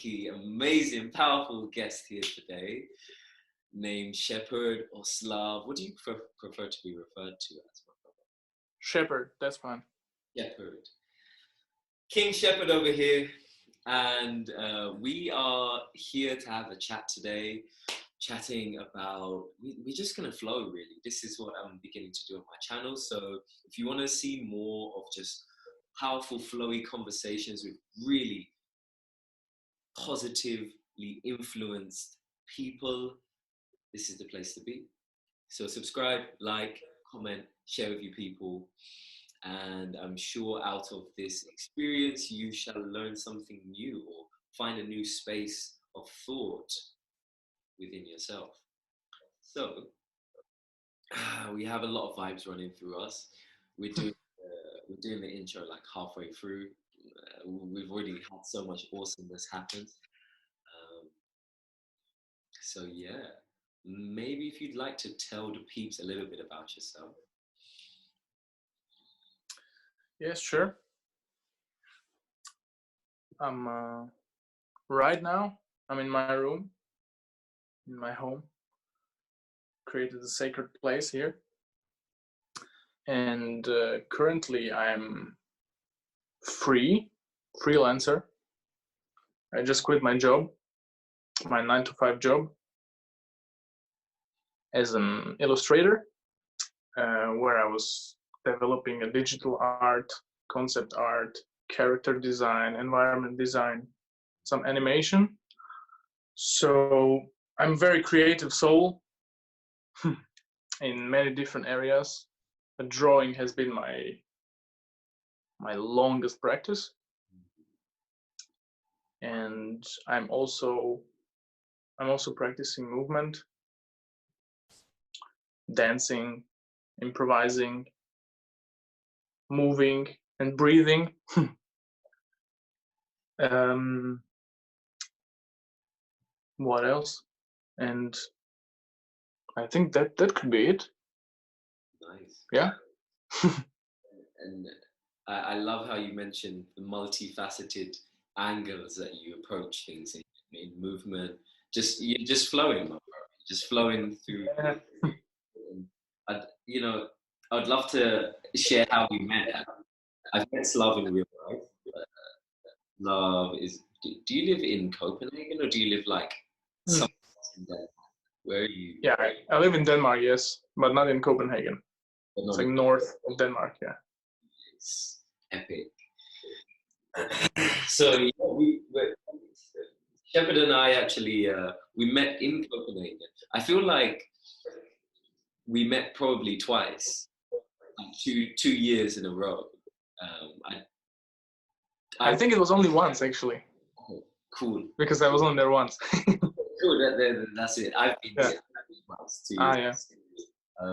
funky, amazing, powerful guest here today named Shephard or Slav. What do you prefer to be referred to as, my brother? Shephard, that's fine. Shephard. King Shephard over here. And we are here to have a chat today, chatting about, we're just going to flow really. This is what I'm beginning to do on my channel. So if you want to see more of just powerful, flowy conversations with really positively influenced people, this is the place to be. So subscribe, like, comment, share with your people. And I'm sure out of this experience, you shall learn something new or find a new space of thought within yourself. So we have a lot of vibes running through us. We're doing the intro like halfway through. We've already had so much awesomeness happen. So yeah, maybe if you'd like to tell the peeps a little bit about yourself. Yes, sure. Right now, I'm in my room, in my home. Created a sacred place here. And currently I'm freelancer. I just quit my job, my 9-to-5 job as an illustrator, where I was developing a digital art, concept art, character design, environment design, some animation. So I'm a very creative soul in many different areas. But drawing has been my longest practice. And I'm also practicing movement, dancing, improvising, moving and breathing. What else? And I think that could be it. Nice. Yeah. And I love how you mentioned the multifaceted angles that you approach things in movement. You're just flowing, my bro. Just flowing through. Yeah. I'd love to share how we met. I've met Slav in real life. Slav is. Do you live in Copenhagen or do you live like somewhere in Denmark? Where are you? Yeah, I live in Denmark, yes, but not in Copenhagen. It's like north of Denmark, yeah. It's epic. So yeah, Shephard and I actually we met in Copenhagen. I feel like we met probably twice, like 2 years in a row. I think it was only once actually. Oh, cool. Because I was only there once. Cool. That's it. I've been there once too. Yeah.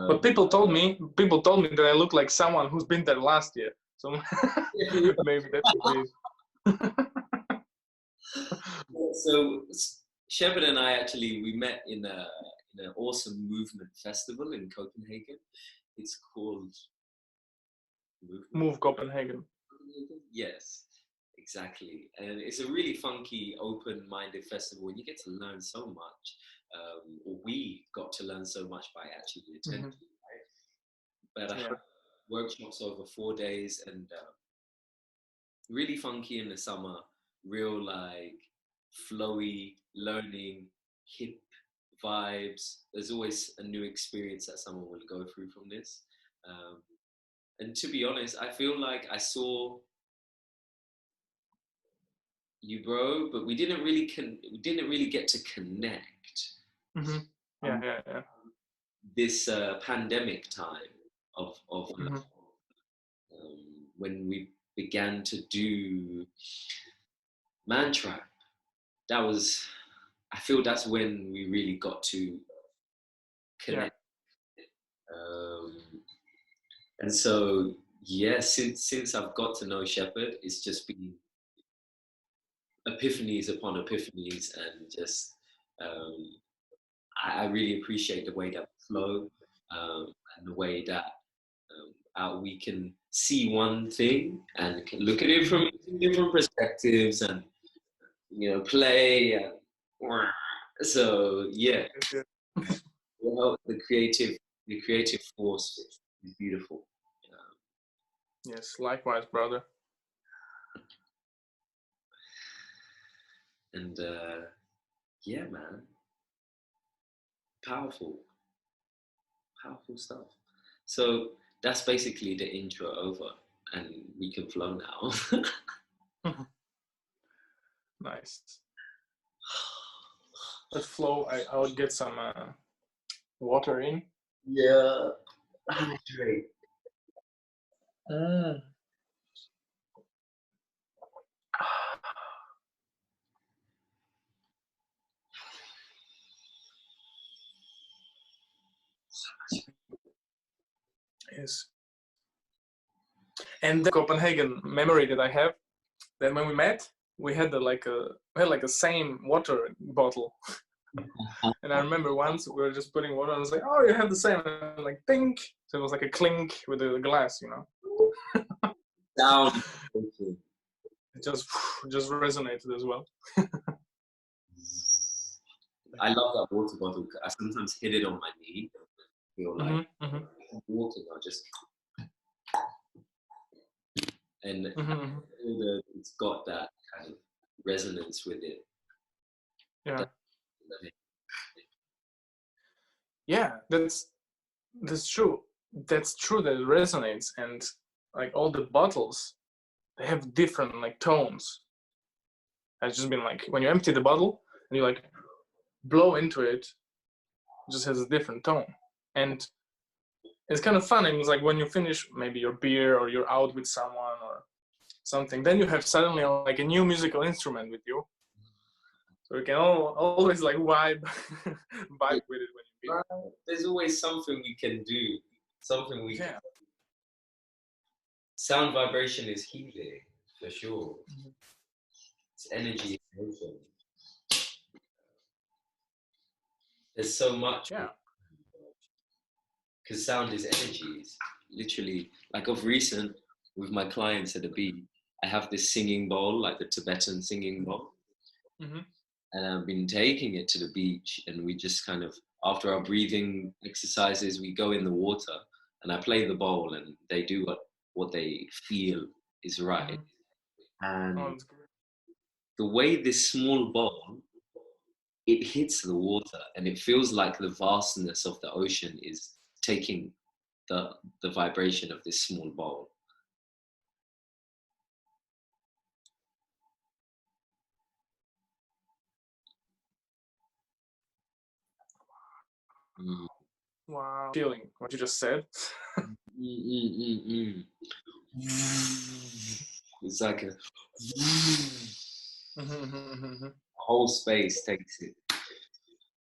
But people told me that I look like someone who's been there last year. So maybe that's the case. So Shephard and I we met in an awesome movement festival in Copenhagen. It's called Move Copenhagen. Yes, exactly. And it's a really funky, open-minded festival, and you get to learn so much. Or we got to learn so much by actually attending. Right? But I had workshops over 4 days, and really funky in the summer. Real like flowy learning, hip vibes. There's always a new experience that someone will go through from this. And to be honest, I feel like I saw you, bro, but we didn't really get to connect. Mm-hmm. Yeah. This pandemic time of when we began to do Man Trap, I feel that's when we really got to connect. And so, yeah, since I've got to know Shephard, it's just been epiphanies upon epiphanies, and just I really appreciate the way that we flow, and the way that we can see one thing and can look at it from different perspectives, and play. And, so yeah, the creative force is beautiful. Yes, likewise, brother. And yeah, man, powerful stuff. So that's basically the intro over, and we can flow now. Nice. Let's flow. I would get some water in. Yeah. Hydrate. Yes. And the Copenhagen memory that I have, that when we met, we had like a same water bottle. And I remember once we were just putting water, and I was like, "Oh, you have the same." And I'm like, "Think." So it was like a clink with the glass, Sound. It just resonated as well. I love that water bottle. I sometimes hit it on my knee. Feel like walking, I just and it's got that kind of resonance with it. Yeah. Yeah, that's true. That's true that it resonates, and like all the bottles, they have different like tones. I've just been like, when you empty the bottle and you like blow into it, it just has a different tone. And it's kind of fun. It's like when you finish maybe your beer or you're out with someone or something, then you have suddenly like a new musical instrument with you. So you can always like vibe with it when you beer. There's always something we can do. Something we can. Sound vibration is healing, for sure. It's energy and motion. There's so much. Yeah. Because sound is energy. It's literally, like of recent, with my clients at the beach, I have this singing bowl, like the Tibetan singing bowl. And I've been taking it to the beach, and we just kind of, after our breathing exercises, we go in the water, and I play the bowl, and they do what they feel is right. And the way this small bowl, it hits the water, and it feels like the vastness of the ocean is taking the vibration of this small bowl. Wow. Feeling what you just said. It's like a whole space takes it.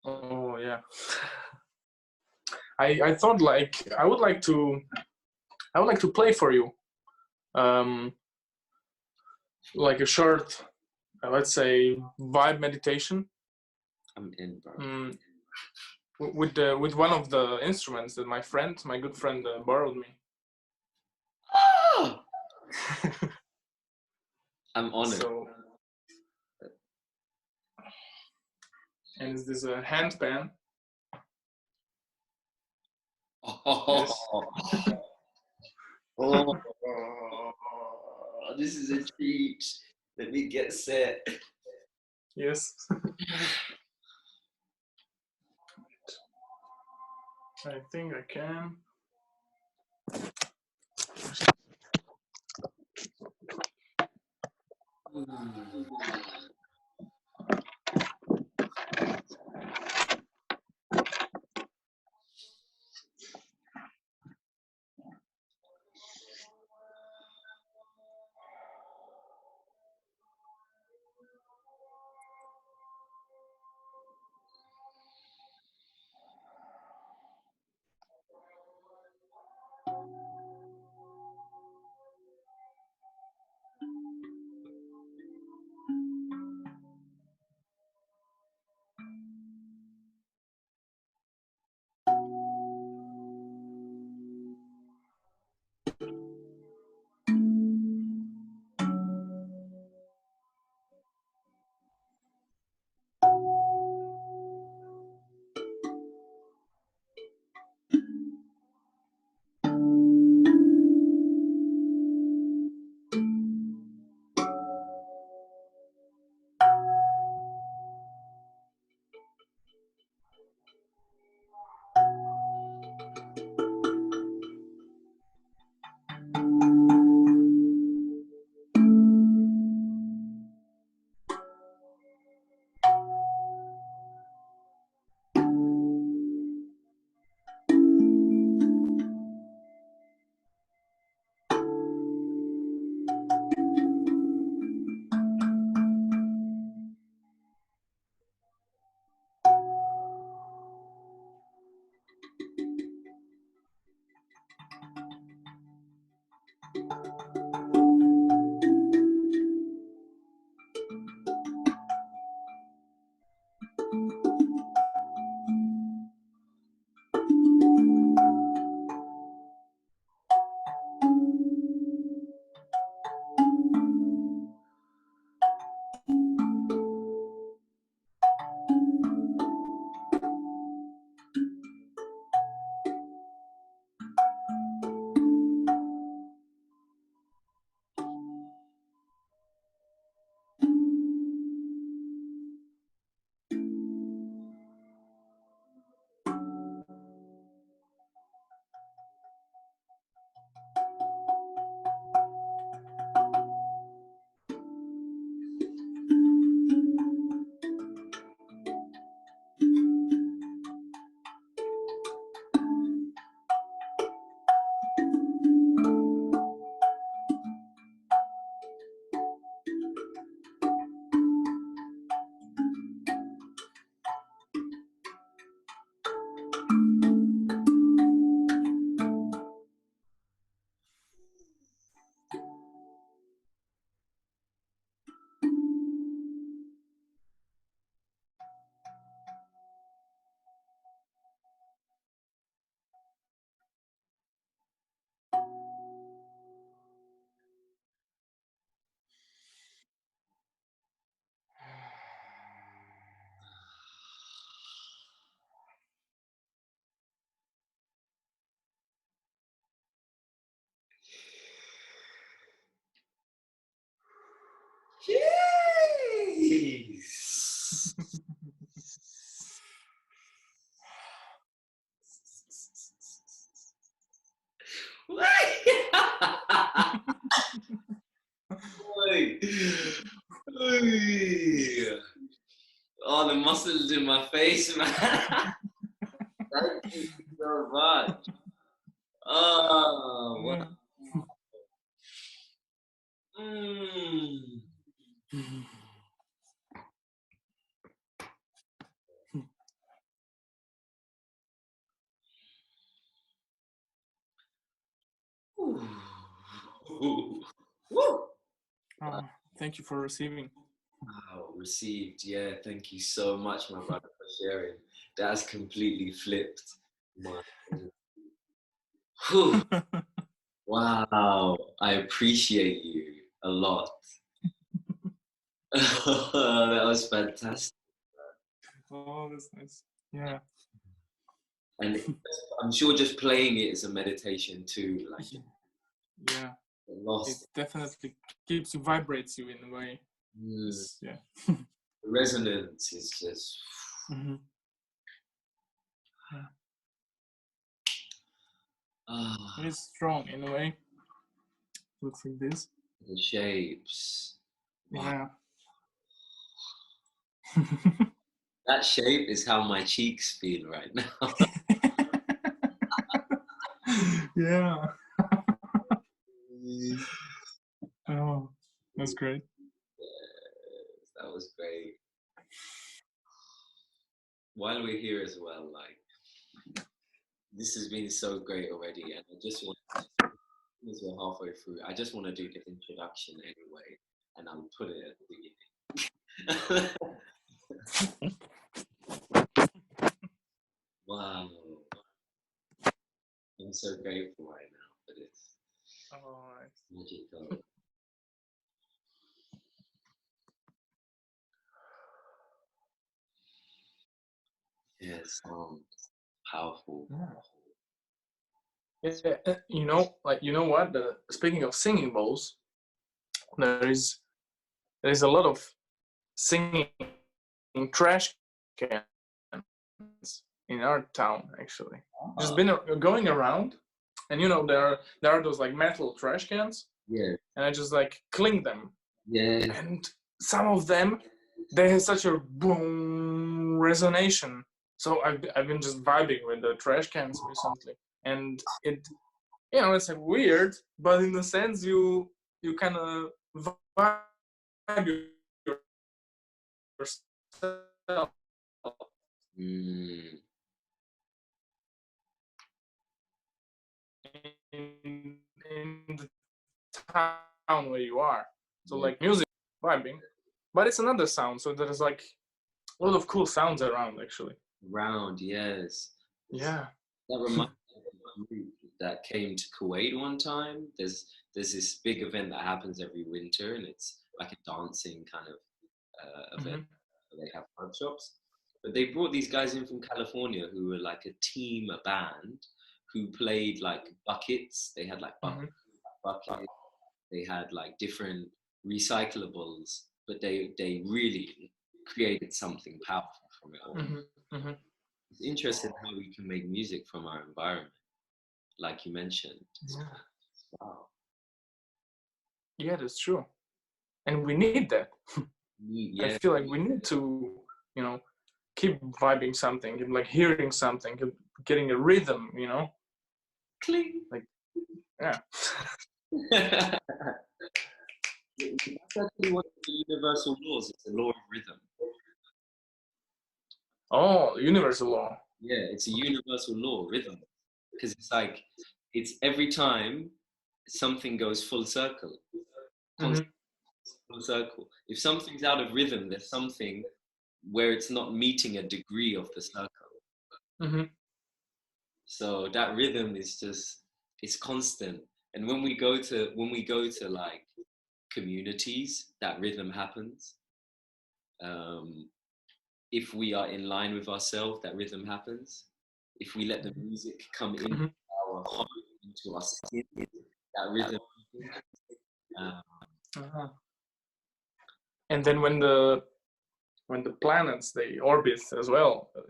Oh yeah. I thought like I would like to play for you, like a short, let's say, vibe meditation. I'm in, bro. With one of the instruments that my good friend borrowed me. I'm honored. So, and this is a handpan. Yes. Oh, this is a treat. Let me get set. Yes. I think I can. Oh, the muscles in my face, man. Thank you so much. Oh, wow. Thank you for receiving. Wow, received. Yeah, thank you so much, my brother, for sharing. That's completely flipped. Wow, I appreciate you a lot. That was fantastic. Oh, that's nice. Yeah. And I'm sure just playing it is a meditation too. Like, yeah, it definitely keeps you, vibrates you in a way. Yeah. The resonance is just. Yeah. It is strong in a way. Looks like this. The shapes. Wow. Yeah. That shape is how my cheeks feel right now. Yeah. Oh, that's great. Yes, that was great. While we're here as well, like, this has been so great already, and I just want, as we're halfway through, I just want to do the introduction anyway, and I'll put it at the beginning. Wow. I'm so grateful right now for this. Oh, Magical. Yeah, sounds powerful. Yeah, you know what? Speaking of singing bowls, there is a lot of singing trash cans in our town actually. Just been going around, and there are those like metal trash cans. Yeah. And I just like cling them. Yeah. And some of them, they have such a boom resonation. So I've been just vibing with the trash cans recently, and it's like weird, but in a sense you kind of vibe yourself. In the town where you are. So like music vibing, but it's another sound. So there's like a lot of cool sounds around actually. Around, yes. Yeah. That reminds me of a group that came to Kuwait one time. There's this big event that happens every winter, and it's like a dancing kind of event. They have workshops. But they brought these guys in from California who were like a team, a band, who played like buckets. They had like buckets. They had like different recyclables, but they really created something powerful from it all. It's interesting how we can make music from our environment, like you mentioned. Yeah. Wow. Yeah, that's true. And we need that. Yeah. I feel like we need to, keep vibing something, keep like hearing something, keep getting a rhythm, Cling. Like, yeah. That's actually one of the universal laws. It's the law of rhythm. Oh, universal law. Yeah, it's a universal law, rhythm. Because it's like, it's every time something goes full circle. Full circle. If something's out of rhythm, there's something where it's not meeting a degree of the circle. So that rhythm is just, it's constant. And when we go to like communities, that rhythm happens. If we are in line with ourselves, that rhythm happens. If we let the music come into our heart, into our skin, that rhythm happens. And then when the planets they orbit as well, the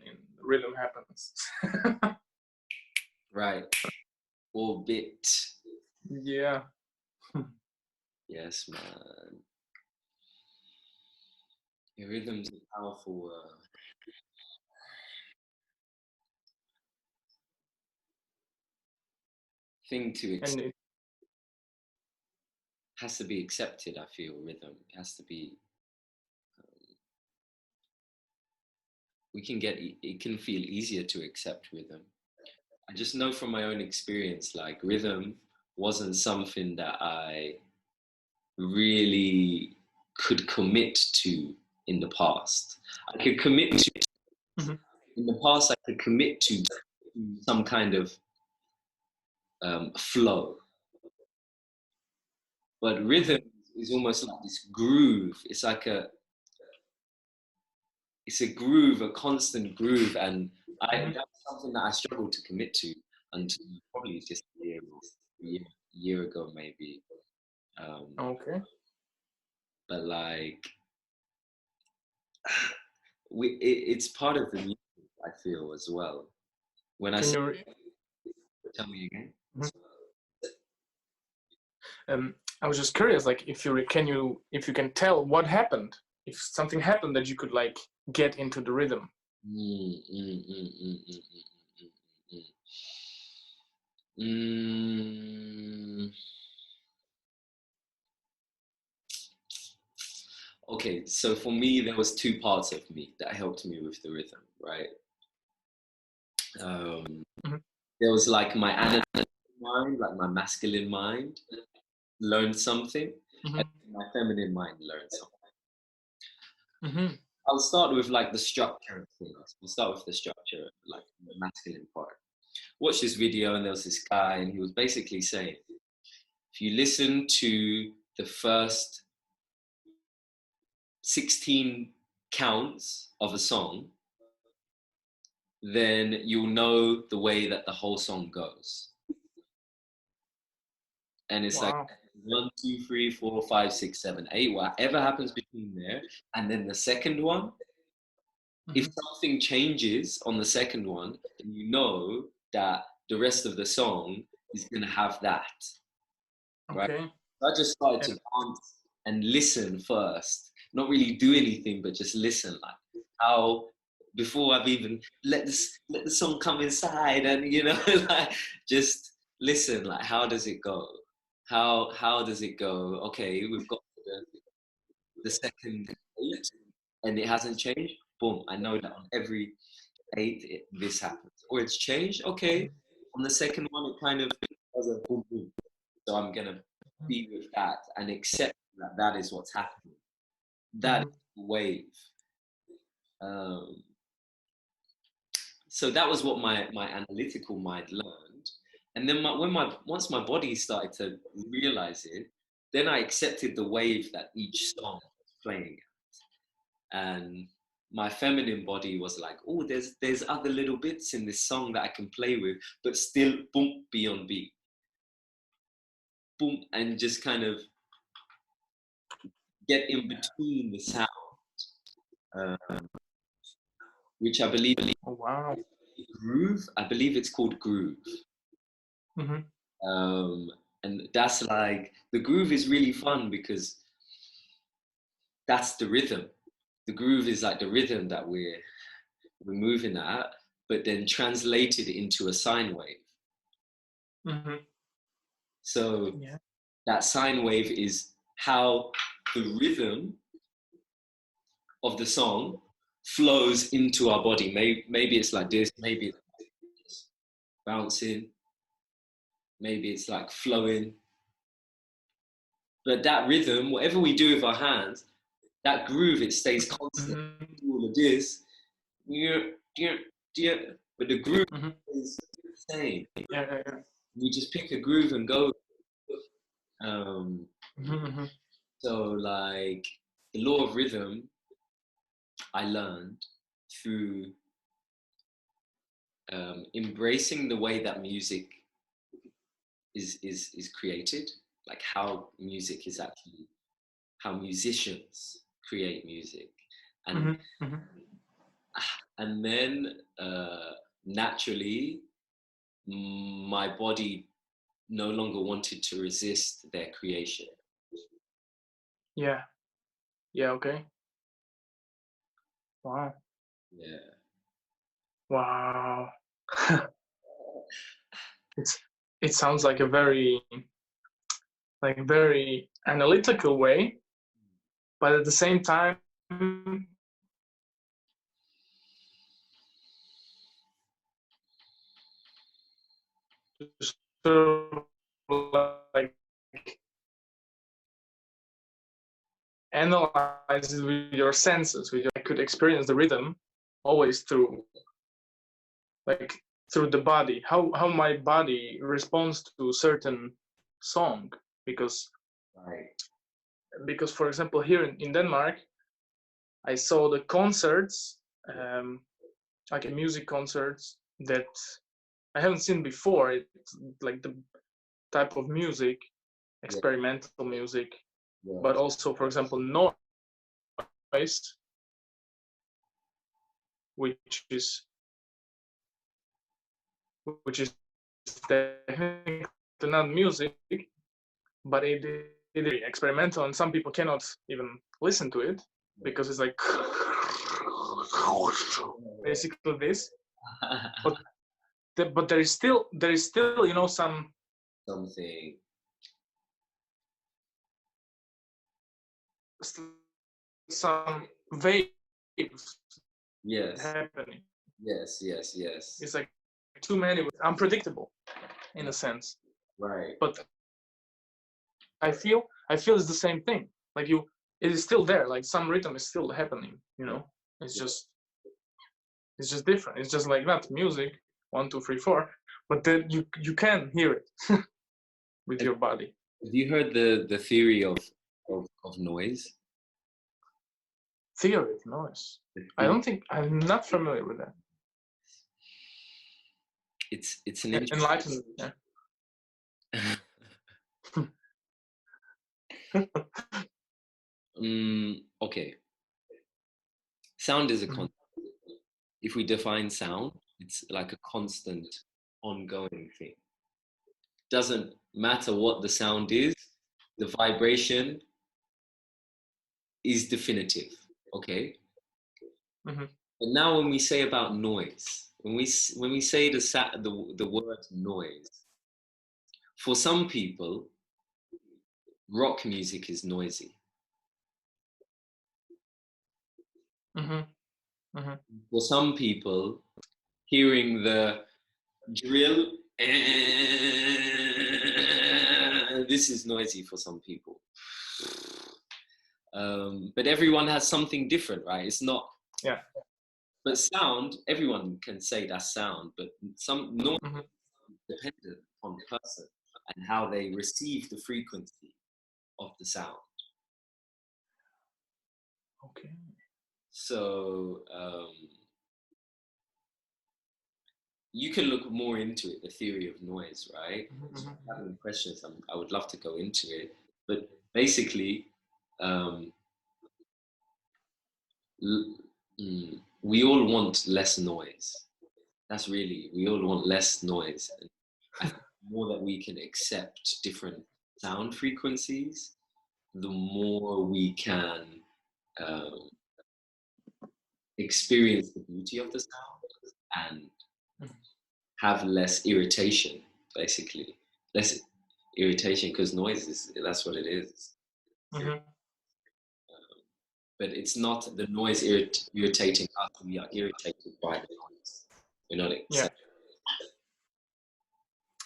rhythm happens. Right. Orbit. Yeah. Yes, man. Yeah, rhythm's a powerful thing to And has to be accepted. I feel rhythm has to be. We can get it can feel easier to accept rhythm. I just know from my own experience, like rhythm wasn't something that I really could commit to in the past. I could commit to Mhm. in the past. I could commit to some kind of flow, but rhythm is almost like this groove. It's a groove, a constant groove, and that's something that I struggled to commit to until probably just a year ago, maybe. Okay. But like, it's part of the music. I feel as well. When I Can say, you? tell me again. Mhm. I was just curious, like, if you can tell what happened, if something happened that you could like get into the rhythm. Mm, mm, mm, mm, mm, mm, mm, mm. Okay, so for me, there was two parts of me that helped me with the rhythm, right? Mhm. There was like my analytical mind, like my masculine mind, learned something, and Mhm. my feminine mind learned something. Mhm. I'll start with like the structure of things. We'll start with the structure, like the masculine part. Watched this video, and there was this guy, and he was basically saying, if you listen to the first 16 counts of a song, then you'll know the way that the whole song goes. And it's like Wow. 1, 2, 3, 4, 5, 6, 7, 8, whatever happens between there. And then the second one, if Mhm. something changes on the second one, then you know that the rest of the song is going to have that, right? Okay. So I just started to And dance and listen first, not really do anything, but just listen, like how before I've even let the song come inside, and like just listen, like how does it go? How does it go? Okay, we've got the second eight, and it hasn't changed. Boom! I know that on every eight this happens, or it's changed. Okay, on the second one it kind of does a boom boom. So I'm gonna be with that and accept that that is what's happening. That is Mhm. the wave. Um, so that was what my analytical mind learned, and then once my body started to realize it, then I accepted the wave that each song was playing, and my feminine body was like, oh, there's other little bits in this song that I can play with, but still boom, be on beat, boom, and just kind of get in between the sound, uh, which I believe Oh, wow. groove. I believe it's called groove. Mhm. Um, and that's like the groove is really fun because that's the rhythm. The groove is like the rhythm that we're moving at, but then translated into a sine wave. Mhm. So Yeah. that sine wave is how the rhythm of the song flows into our body. Maybe it's like this, maybe it's bouncing, maybe it's like flowing. But that rhythm, whatever we do with our hands, that groove, it stays constant. Mhm. All of this, yeah, yeah, yeah, but the groove Mhm. is the same. Yeah. Yeah. Yeah. You just pick a groove and go. Um, Mhm. Mhm. so like the law of rhythm, I learned through embracing the way that music is created, like how music is actually how musicians create music, and Mhm. Mhm. then naturally my body no longer wanted to resist their creation. Yeah. Yeah. Okay. Wow. Yeah. Wow. It sounds like a very analytical way, but at the same time, sort of like analyze it with your senses. I could experience the rhythm always through the body, how my body responds to certain song, because Right. for example, here in Denmark, I saw the concerts, like music concerts that I haven't seen before. It's like the type of music, experimental music, but also, for example, noise, which is technically not music, but it is experimental, and some people cannot even listen to it because it's like basically this. But there is still some Something. some waves Yes. happening. Yes. It's like too many, unpredictable in a sense. Right. But I feel it's the same thing. Like it is still there. Like some rhythm is still happening. It's just different. It's just like that music, 1, 2, 3, 4. But then you can hear it with your body. Have you heard the theory of noise? Theory of noise. I don't think I'm not familiar with that. It's an enlightened. Okay. Sound is a constant. If we define sound, it's like a constant, ongoing thing. Doesn't matter what the sound is, the vibration is definitive. Okay. Mm-hmm. But now, when we say about noise, when we say the word noise, for some people, rock music is noisy. Mm-hmm. Mm-hmm. For some people, hearing the drill, this is noisy for some people. But everyone has something different, right? It's not. Yeah. But sound, everyone can say that's sound, but some noise dependent on the person and how they receive the frequency of the sound. Okay. So you can look more into it, the theory of noise, right? If you have any questions, I would love to go into it. But basically, we all want less noise. That's really, we all want less noise. And I think the more that we can accept different sound frequencies, the more we can experience the beauty of the sound and have less irritation, basically. Less irritation, because noise is, that's what it is. Mm-hmm. But it's not the noise irritating us, we are irritated by the noise. We're not accepting.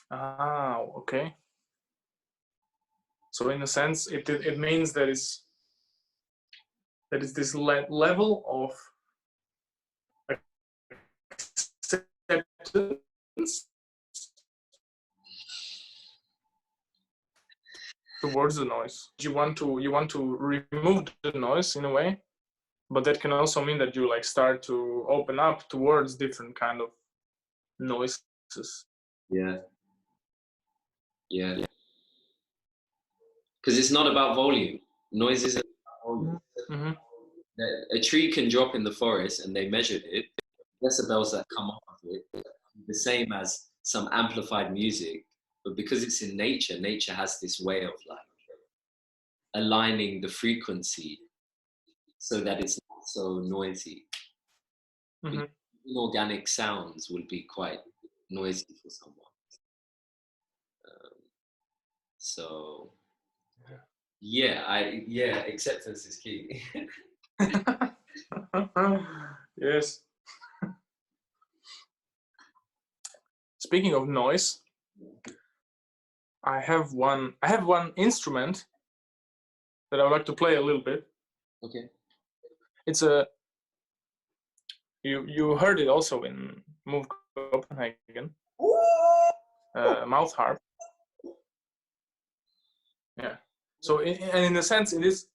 Ah, okay. So in a sense, it means that is this level of acceptance towards the noise. You want to remove the noise in a way, but that can also mean that you like start to open up towards different kind of noises. Yeah. Because it's not about volume. Noise isn't about volume. Mm-hmm. A tree can drop in the forest and they measured it. Decibels that come off of it, the same as some amplified music, but because it's in nature, nature has this way of like aligning the frequency so that it's not so noisy. Mm-hmm. Inorganic sounds will be quite noisy for someone. So yeah, acceptance is key. Yes. Speaking of noise, I have one instrument that I would like to play a little bit. Okay. It's a you heard it also in Move Copenhagen. Mouth harp. Yeah. So in a sense, it is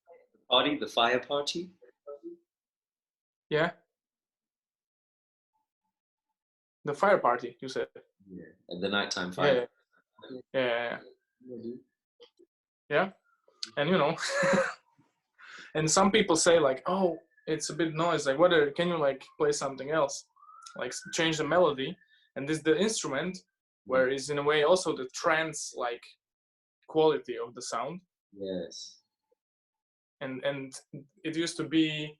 The fire party. Yeah. The fire party, you said. Yeah. And the nighttime fire. Yeah. Yeah. And and some people say like, oh, it's a bit noisy. Like, can you like play something else? Like change the melody. And this is the instrument where is in a way also the trance like quality of the sound. Yes. And it used to be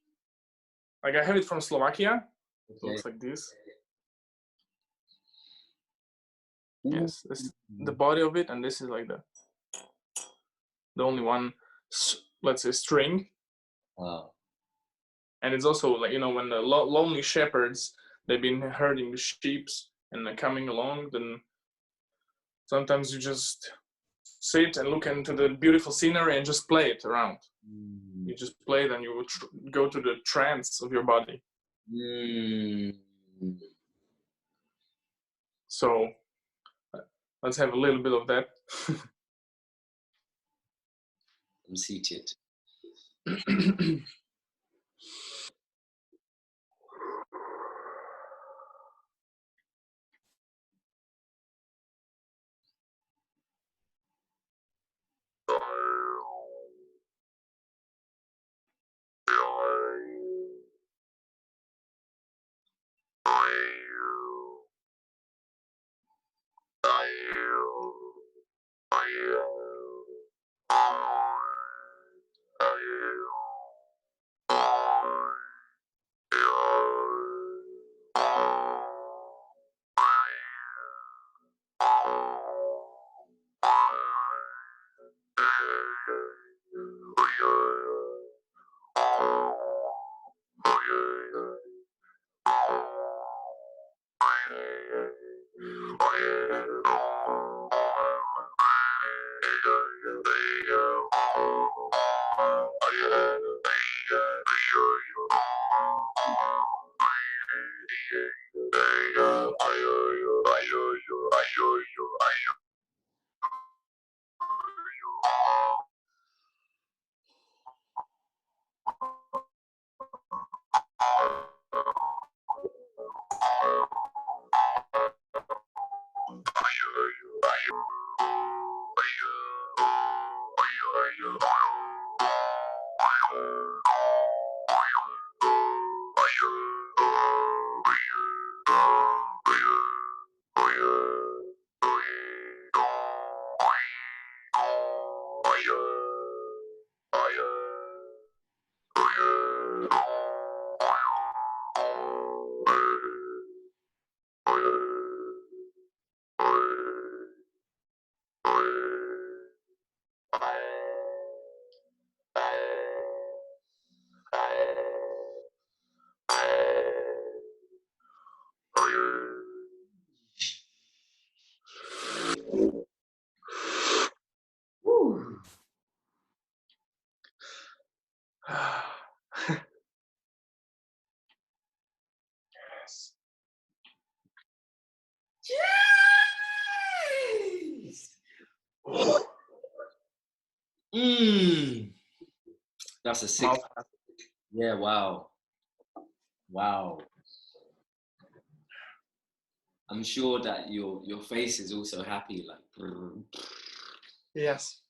like, I have it from Slovakia. It looks like this. Yes, this is the body of it, and this is like the only one, let's say, string. Wow. And it's also like, when the lonely shepherds, they've been herding the sheep and they're coming along, then sometimes you just sit and look into the beautiful scenery and just play it around. You just play it and you would go to the trance of your body. So let's have a little bit of that. I'm seated. That's a sick. Yeah, wow. I'm sure that your face is also happy, like. Yes.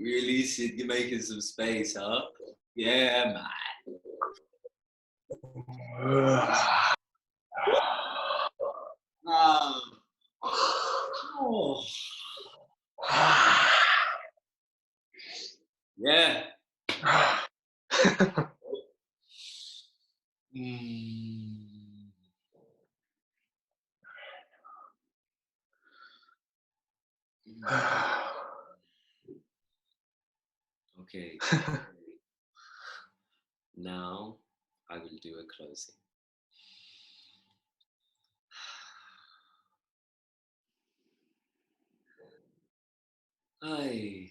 Releasing, you're making some space, huh? Yeah, man. Ah. Oh. Yeah. Okay. Now I will do a closing. Hi.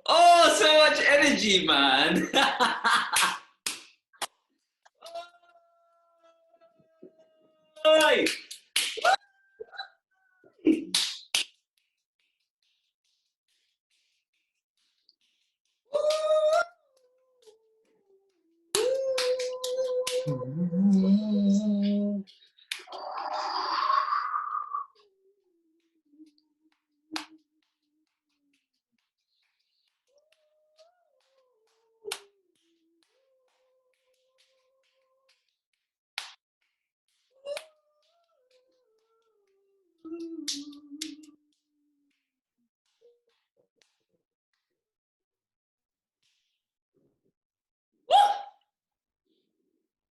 Oh, so much energy, man. Hi.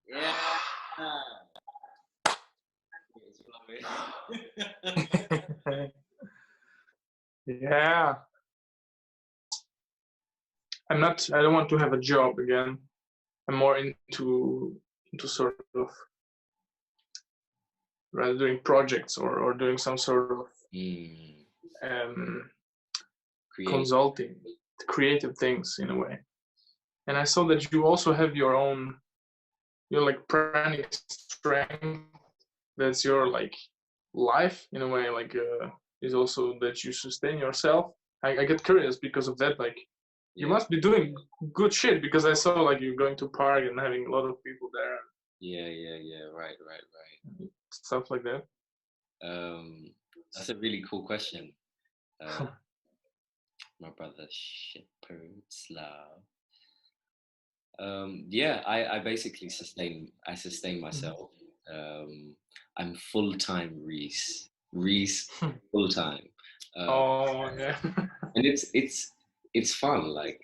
Yeah. Yeah. I don't want to have a job again. I'm more into sort of rather doing projects or doing some sort of consulting, creative things in a way. And I saw that you also have your own, like pranic strength. That's your like life in a way, like is also that you sustain yourself. I get curious because of that. Like you must be doing good shit because I saw like you going to park and having a lot of people there. Yeah. Right. Stuff like that. That's a really cool question. My brother Shephard, Slav. Yeah, I basically sustain myself. I'm full-time Reese full-time. Oh yeah. And it's fun. Like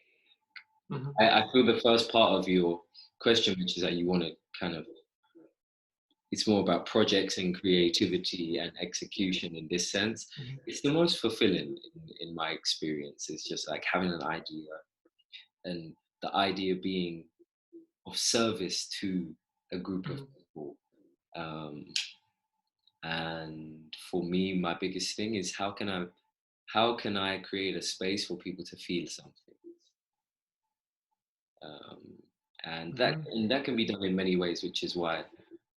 I feel the first part of your question, which is that you want to kind of, it's more about projects and creativity and execution in this sense. It's the most fulfilling in my experience. It's just like having an idea and the idea being of service to a group of people. And for me, my biggest thing is how can I create a space for people to feel something? And that can be done in many ways, which is why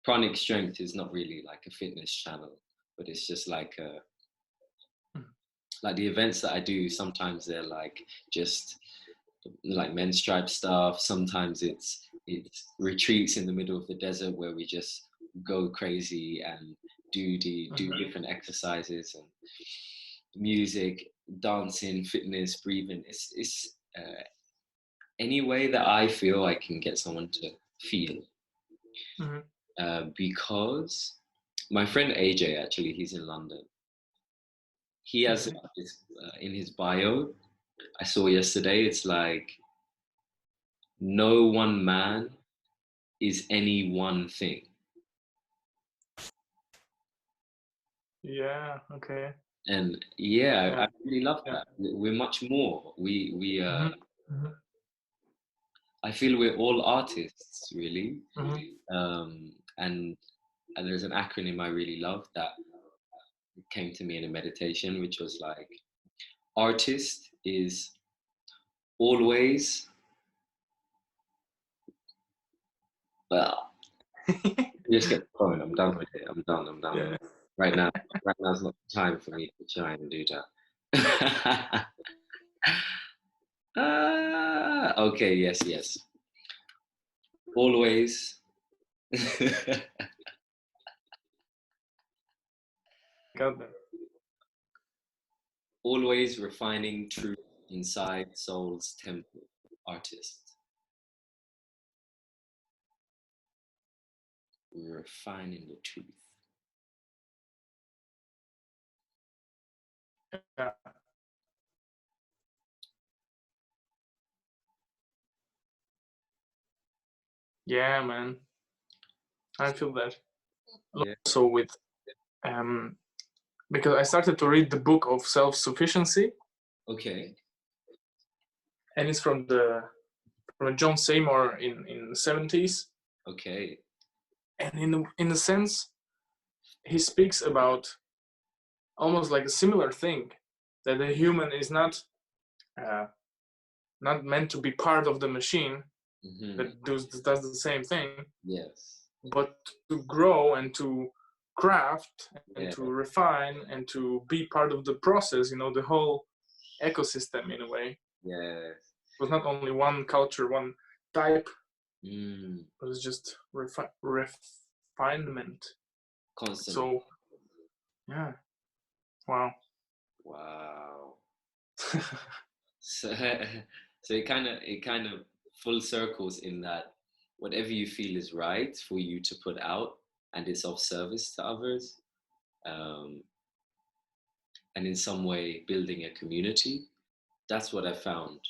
Pranic Strength is not really like a fitness channel, but it's just like the events that I do. Sometimes they're like just like men's stripe stuff. Sometimes it's retreats in the middle of the desert where we just go crazy and do different exercises and music, dancing, fitness, breathing. It's any way that I feel I can get someone to feel. Because my friend AJ, actually, he's in London. He has this in his bio. I saw yesterday. It's like no one man is any one thing. Yeah. Okay. And I really love that. We're much more. We I feel we're all artists, really. And there's an acronym I really love that came to me in a meditation, which was like, artist is always, well, just get the phone. I'm done with it. I'm done. Yeah. Right now is not the time for me to try and do that. Okay, yes. Always. Got that. always refining truth inside soul's temple. Artist. Refining the truth. Yeah. Yeah, man. I feel that. Yeah. Also with because I started to read the book of self-sufficiency. Okay. And it's from John Seymour in the 70s. Okay. And in a sense, he speaks about almost like a similar thing, that the human is not meant to be part of the machine that does the same thing. Yes. But to grow and to craft and Yeah. to refine and to be part of the process, the whole ecosystem in a way. Yes. It was not only one culture, one type. It was just refinement. Constant. So, yeah. Wow. So it kind of full circles in that whatever you feel is right for you to put out and it's of service to others, and in some way building a community, that's what I found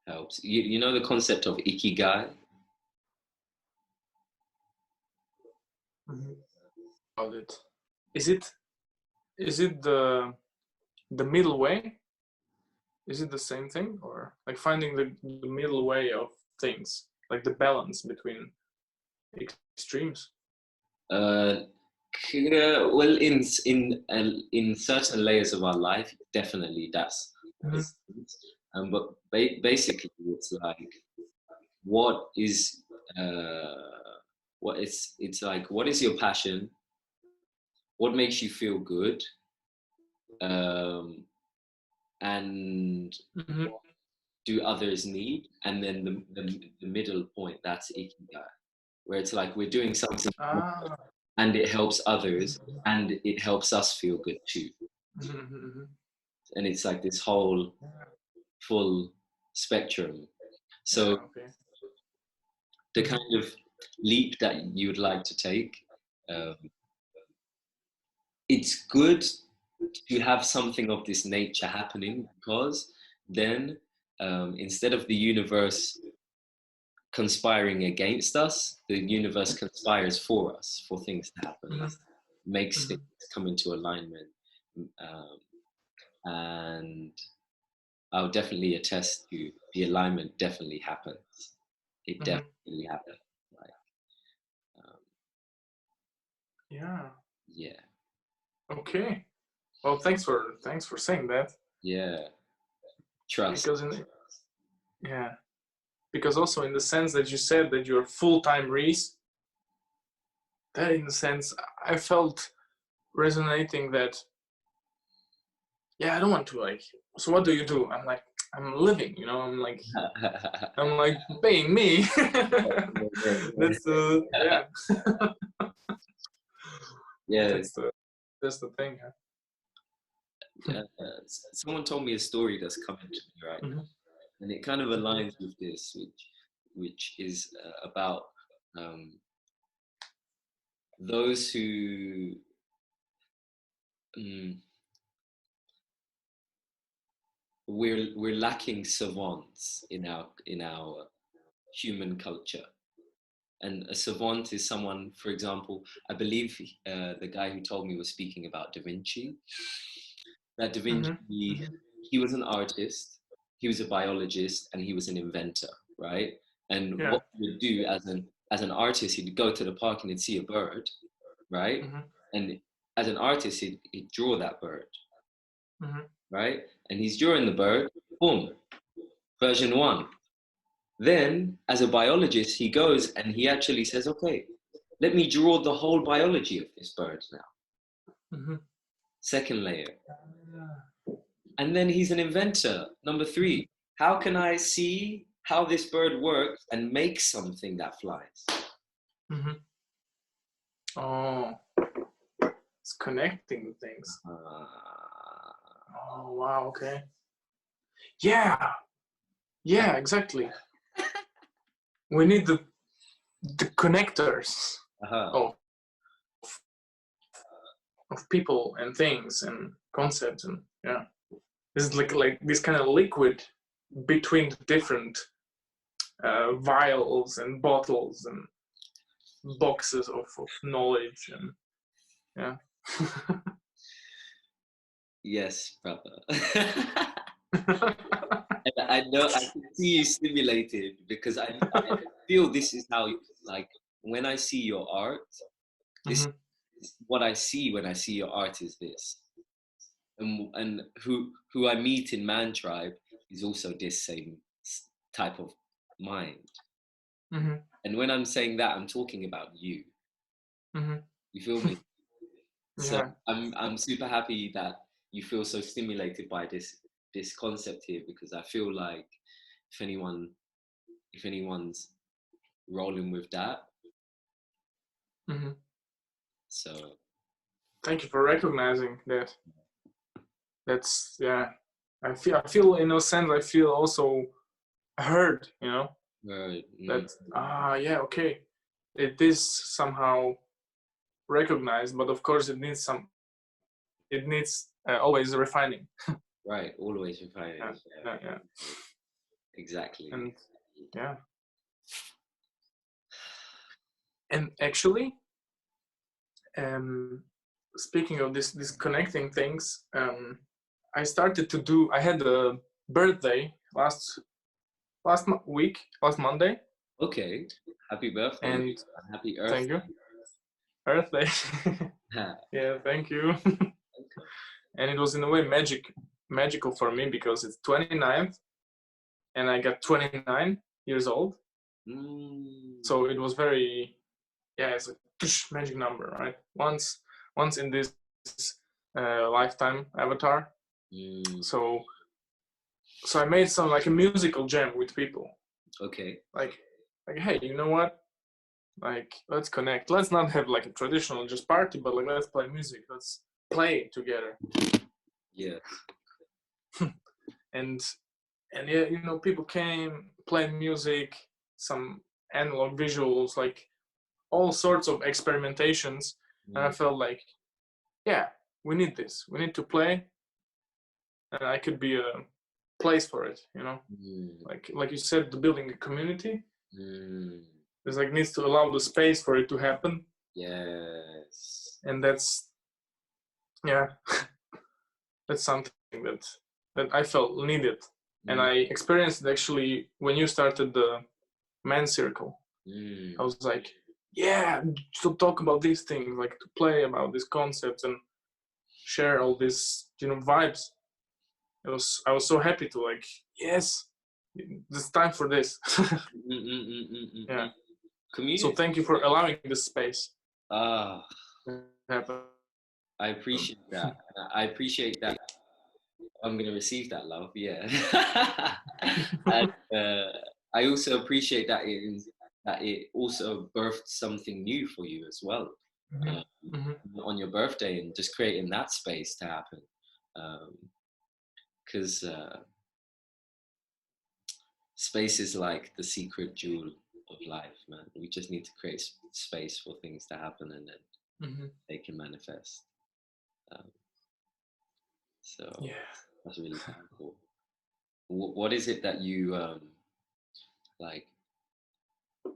helps. You know the concept of ikigai? About it. Is it the middle way? Is it the same thing, or like finding the middle way of things, like the balance between extremes? Well, in certain layers of our life, definitely that's. But basically, it's like what is it's like what is your passion? What makes you feel good? And what do others need? And then the middle point, that's ikigai, where it's like we're doing something and it helps others and it helps us feel good too. And it's like this whole full spectrum. So the kind of leap that you would like to take, it's good to have something of this nature happening, because then instead of the universe conspiring against us, the universe conspires for us, for things to happen, makes things come into alignment. And I'll definitely attest to the alignment definitely happens. It definitely happens. Like, yeah. Okay. Well, thanks for saying that. Yeah. Trust. Because also in the sense that you said that you're full-time Reese, that in the sense I felt resonating that, I don't want to so what do you do? I'm like, I'm living, I'm like paying me. That's the that's the thing. Someone told me a story that's coming to me right now, and it kind of aligns with this, which is about those who we're lacking savants in our human culture. And a savant is someone, for example, I believe the guy who told me was speaking about Da Vinci. That Da Vinci, he was an artist, he was a biologist, and he was an inventor, right? And what he would do as an artist, he'd go to the park and he'd see a bird, right? And as an artist, he'd draw that bird, right? And he's drawing the bird, boom, version 1. Then, as a biologist, he goes and he actually says, okay, let me draw the whole biology of this bird now. Second layer. And then he's an inventor. Number 3, how can I see how this bird works and make something that flies? Oh, it's connecting things. Oh wow, okay. Yeah, exactly. We need the connectors of people and things and concepts, and yeah, it's like this kind of liquid between the different vials and bottles and boxes of knowledge, and yeah. Yes, brother. And I know I can see you stimulated because I feel this is how, like, when I see your art, this is what I see when I see your art is this. And who I meet in Man Tribe is also this same type of mind. And when I'm saying that, I'm talking about you. You feel me? So Yeah. I'm super happy that you feel so stimulated by this concept here, because I feel like if anyone's rolling with that, so thank you for recognizing that. That's, yeah, I feel in a sense, I feel also heard, you know. right. That yeah, okay, it is somehow recognized, but of course it needs always refining. Right, always refining. Yeah. Exactly. And yeah, and actually, speaking of this connecting things, I had a birthday last Monday. Okay, happy birthday, And happy Earth. thank you. Earth Day. Yeah, thank you. And it was in a way magical for me because it's 29th and I got 29 years old. So it was very, yeah, it's a magic number, right? Once in this lifetime avatar. So I made some like a musical jam with people. Okay. Like, hey, you know what? Like, let's connect. Let's not have like a traditional just party, but like, let's play music. Let's play together. Yeah. and yeah, you know, people came, played music, some analog visuals, like all sorts of experimentations. And I felt like, yeah, we need this. We need to play, and I could be a place for it, you know. Like you said, the building a community. There's like needs to allow the space for it to happen. Yes. And that's, yeah, that's something that I felt needed. And I experienced it actually when you started the Man Circle. I was like, yeah, to talk about these things, like to play about these concepts and share all these, you know, vibes. I was so happy to, like, yes, it's time for this. Yeah. Community. So thank you for allowing this space. Happen. I appreciate that. I appreciate that. I'm gonna receive that love, yeah. And I also appreciate that it also birthed something new for you as well, on your birthday, and just creating that space to happen, because space is like the secret jewel of life, man. We just need to create space for things to happen, and then they can manifest. So yeah, that's really cool. What is it that you like,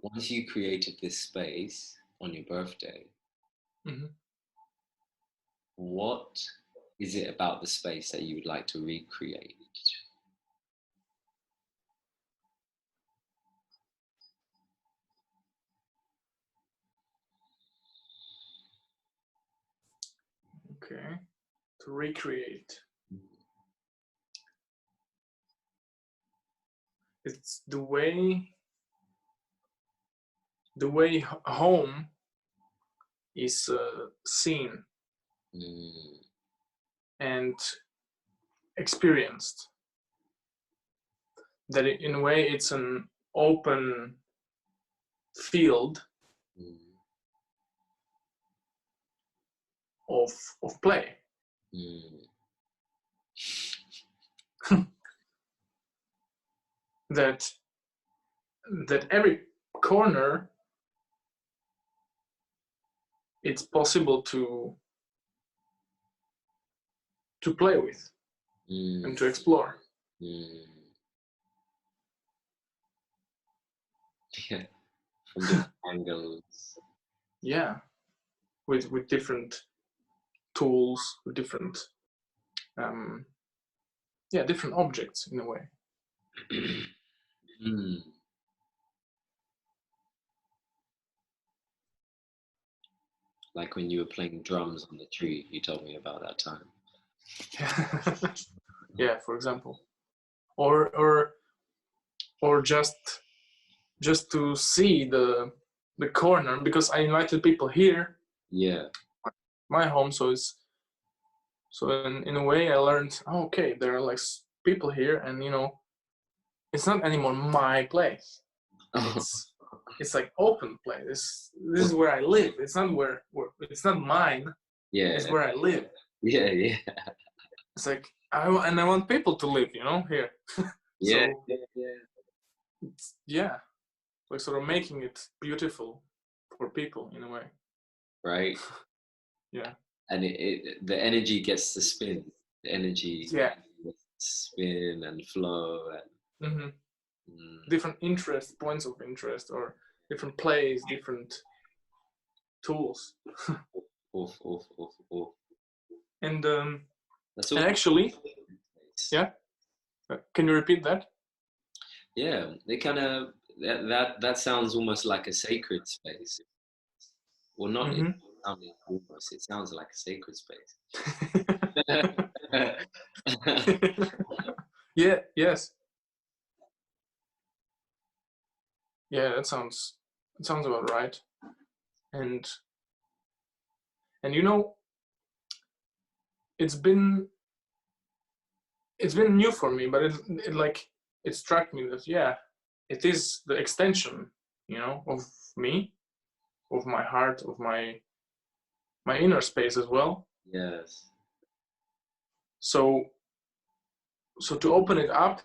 once you created this space on your birthday, what is it about the space that you would like to recreate? Okay, to recreate. It's the way home is seen and experienced. That in a way it's an open field of play. that every corner it's possible to play with and to explore. Yeah, from different angles. Yeah, with different tools, with different different objects in a way. Like when you were playing drums on the tree, you told me about that time. Yeah, for example, or just to see the corner, because I invited people here. Yeah. My home, so in a way I learned, okay, there are like people here, and it's not anymore my place. It's like open place. This is where I live. It's not where it's not mine. Yeah. It's where I live. Yeah. It's like I want people to live, here. Yeah. Yeah. Like sort of making it beautiful for people in a way. Right. Yeah. And the energy gets to spin. The energy gets to spin and flow and different points of interest, or different plays, different tools. And that's and actually, yeah. Can you repeat that? Yeah, they kind of that sounds almost like a sacred space. Well, not almost. It sounds like a sacred space. Yeah. Yes. Yeah, that sounds about right. And it's been new for me, but it struck me that it is the extension, of me, of my heart, of my inner space as well. Yes. So to open it up,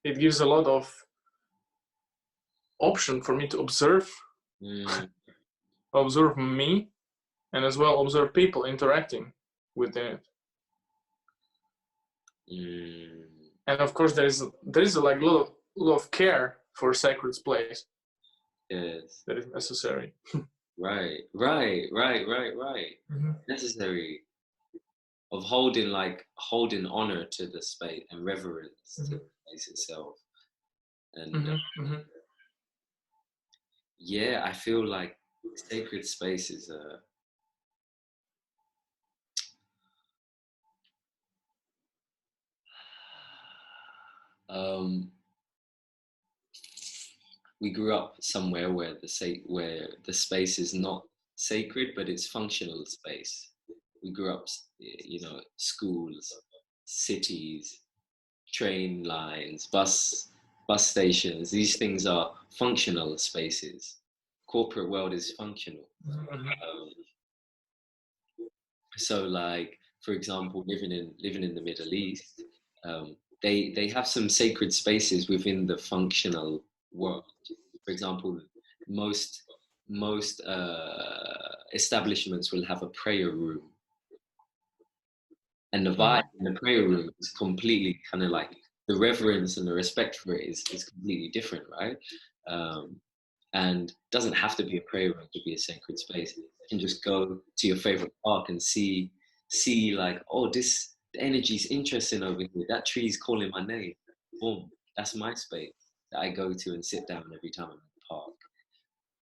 it gives a lot of option for me to observe observe me, and as well observe people interacting within it. And of course there is like a lot of care for sacred place. Yes. That is necessary. Right. Necessary. Of holding honor to the space and reverence to the space itself. And yeah, I feel like sacred space is we grew up somewhere where the space is not sacred, but it's functional space. We grew up, schools, cities, train lines, bus stations. These things are functional spaces. Corporate world is functional. So, like, for example, living in the Middle East, they have some sacred spaces within the functional world. For example, most establishments will have a prayer room, and the vibe in the prayer room is completely kind of like the reverence and the respect for it is completely different, right? And doesn't have to be a prayer room to be a sacred space. You can just go to your favorite park and see like, oh, this energy's interesting over here. That tree's calling my name. Boom, that's my space that I go to and sit down every time I'm in the park.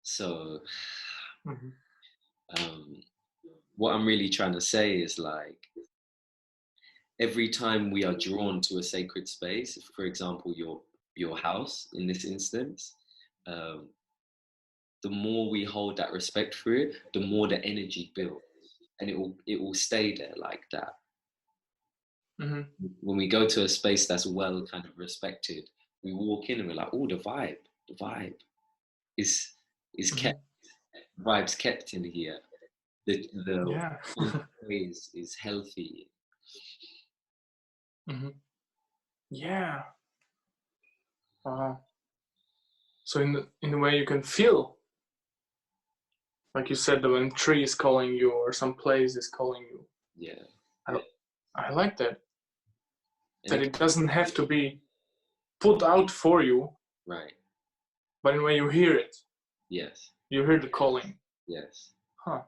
So what I'm really trying to say is, like, every time we are drawn to a sacred space, for example, your house in this instance, the more we hold that respect for it, the more the energy builds, and it will stay there like that. When we go to a space that's well kind of respected, we walk in and we're like, oh, the vibe is kept. The vibe's kept in here. The ways is healthy. Yeah. So in a way you can feel, like you said, when a tree is calling you or some place is calling you. Yeah. I like that. And That it doesn't have to be put out for you, right. but in a way you hear it. Yes. You hear the calling. Yes. Huh.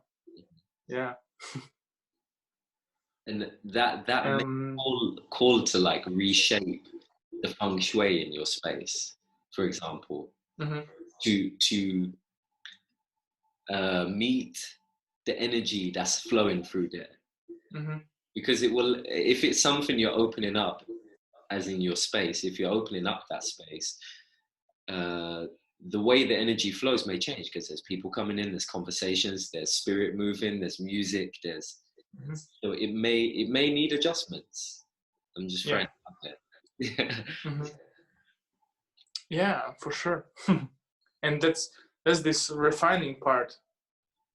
Yeah. And that call to like reshape the feng shui in your space, for example, to meet the energy that's flowing through there. Because it will, if it's something you're opening up, as in your space, if you're opening up that space, the way the energy flows may change, because there's people coming in, there's conversations, there's spirit moving, there's music, there's so it may need adjustments. I'm just throwing it out there. Yeah, for sure. And that's this refining part,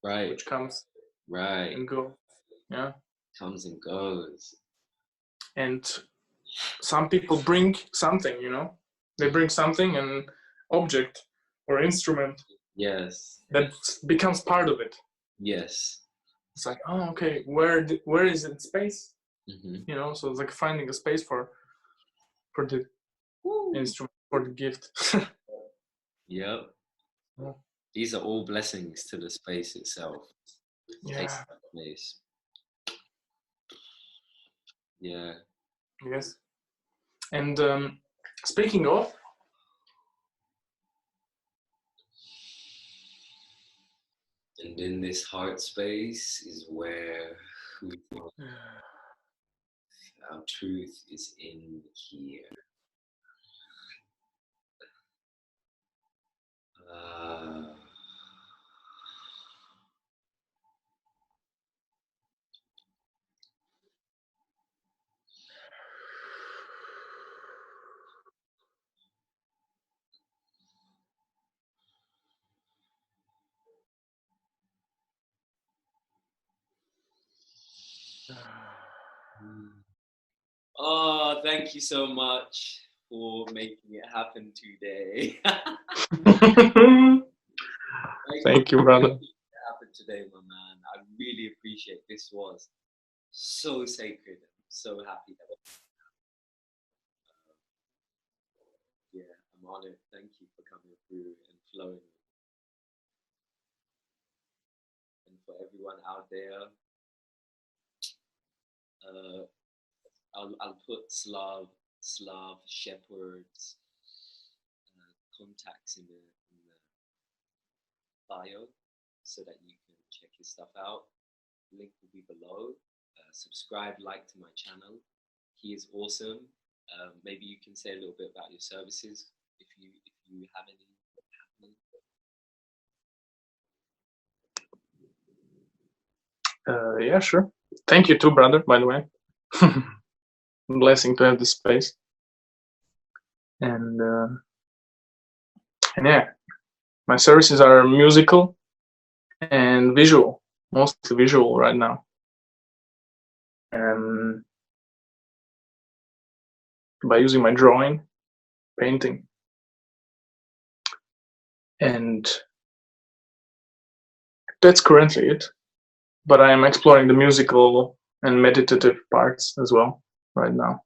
right, which comes right and goes. Yeah, comes and goes. And some people bring something, they bring something, an object or instrument. Yes, that becomes part of it. Yes. It's like, oh, okay, where is it space? Mm-hmm. So it's like finding a space for the instrument, for the gift. Yep. Yeah. These are all blessings to the space itself. Yeah. Space. Yeah. Yes. And speaking of, and in this heart space is where our truth is in here. Oh, thank you so much for making it happen today. Thank you, brother. It happened today, my man. I really appreciate this. Was so sacred. I'm so happy that yeah, I'm honored. Thank you for coming through and flowing. And for everyone out there, I'll put Shephard's contacts in the bio so that you can check his stuff out. Link will be below. Subscribe, like to my channel. He is awesome. Maybe you can say a little bit about your services if you have any happening. Yeah, sure. Thank you too, brother, by the way. Blessing to have this space. And yeah, my services are musical and visual, mostly visual right now. And by using my drawing, painting. And that's currently it. But I am exploring the musical and meditative parts as well right now.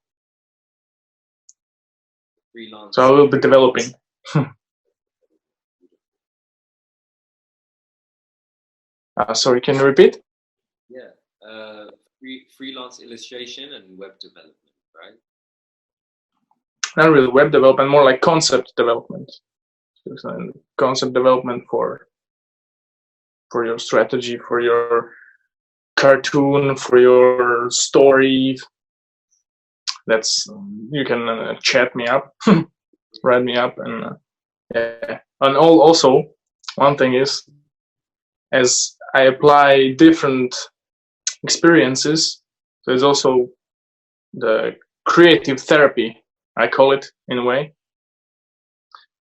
Freelance. So I will be developing. Sorry, can you repeat? Yeah, freelance illustration and web development, right? Not really web development, more like concept development. Concept development for your strategy, for your cartoon, for your story. That's you can chat me up, write me up, and yeah. And also one thing is, as I apply different experiences, there's also the creative therapy, I call it, in a way,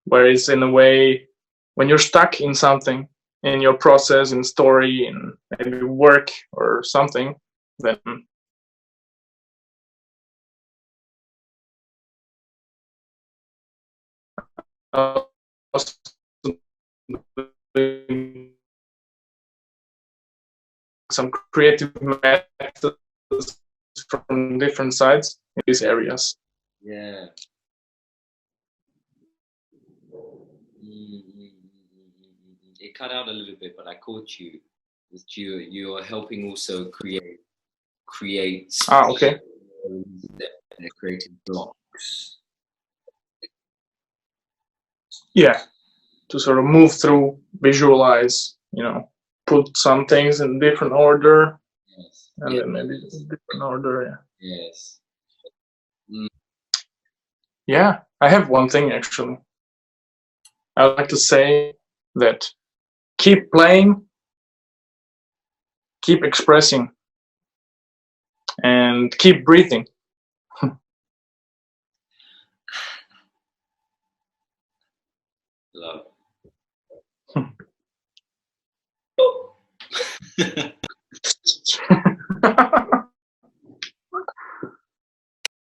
where it's in a way when you're stuck in something, in your process, in story, in maybe work or something, then also doing some creative methods from different sides in these areas. Yeah. It cut out a little bit, but I caught you. You're helping also create Okay. They're creating blocks. Yeah, to sort of move through, visualize, put some things in different order, Yes. and then maybe different order. Yeah. Yes. Yeah, I have one thing actually. I would like to say that keep playing, keep expressing, and keep breathing. Love.